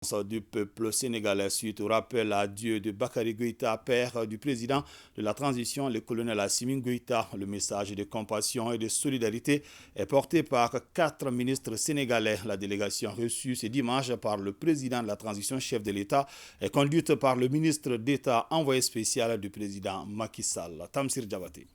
condoléances du peuple sénégalais suite au rappel à Dieu de Bakary Goïta, père du président de la transition, le colonel Assimi Goïta. Le message de compassion et de solidarité est porté par 4 ministres sénégalais. La délégation reçue ce dimanche par le président de la transition, chef de l'État, est conduite par le ministre d'État envoyé spécial du président Macky Sall, Tamsir Diabaté.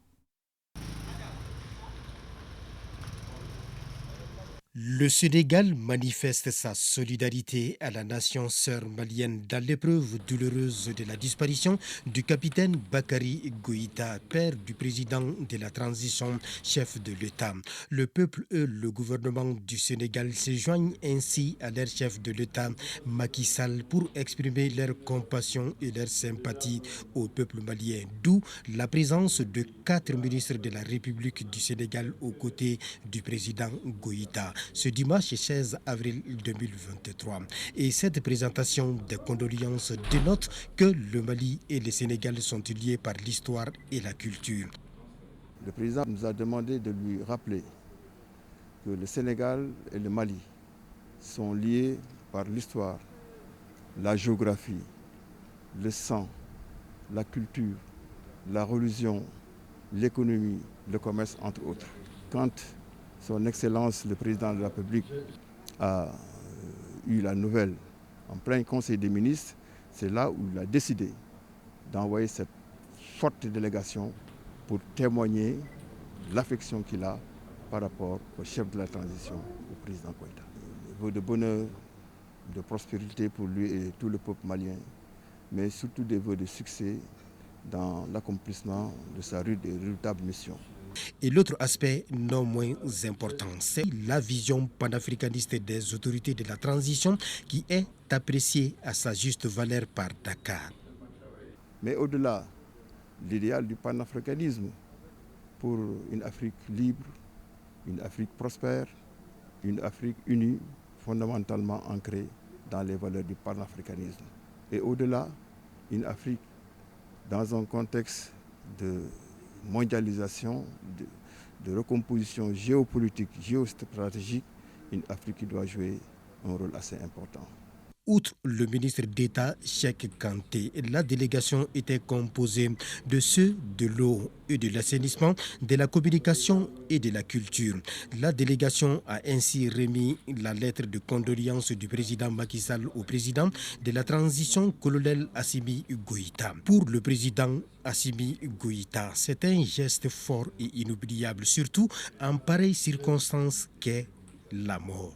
Le Sénégal manifeste sa solidarité à la nation sœur malienne dans l'épreuve douloureuse de la disparition du capitaine Bakary Goïta, père du président de la transition, chef de l'État. Le peuple et le gouvernement du Sénégal se joignent ainsi à leur chef de l'État, Macky Sall, pour exprimer leur compassion et leur sympathie au peuple malien. D'où la présence de 4 ministres de la République du Sénégal aux côtés du président Goïta ce dimanche 16 avril 2023. Et cette présentation des condoléances dénote que le Mali et le Sénégal sont liés par l'histoire et la culture. Le président nous a demandé de lui rappeler que le Sénégal et le Mali sont liés par l'histoire, la géographie, le sang, la culture, la religion, l'économie, le commerce, entre autres. Quand Son Excellence, le président de la République, a eu la nouvelle en plein Conseil des ministres, c'est là où il a décidé d'envoyer cette forte délégation pour témoigner de l'affection qu'il a par rapport au chef de la transition, au président Goïta. Des vœux de bonheur, de prospérité pour lui et tout le peuple malien, mais surtout des vœux de succès dans l'accomplissement de sa rude et redoutable mission. Et l'autre aspect non moins important, c'est la vision panafricaniste des autorités de la transition qui est appréciée à sa juste valeur par Dakar. Mais au-delà, l'idéal du panafricanisme pour une Afrique libre, une Afrique prospère, une Afrique unie, fondamentalement ancrée dans les valeurs du panafricanisme. Et au-delà, une Afrique dans un contexte de mondialisation, de recomposition géopolitique, géostratégique, une Afrique qui doit jouer un rôle assez important. Outre le ministre d'État Cheikh Kanté, la délégation était composée de ceux de l'eau et de l'assainissement, de la communication et de la culture. La délégation a ainsi remis la lettre de condoléances du président Macky Sall au président de la transition, colonel Assimi Goïta. Pour le président Assimi Goïta, c'est un geste fort et inoubliable, surtout en pareille circonstance qu'est la mort.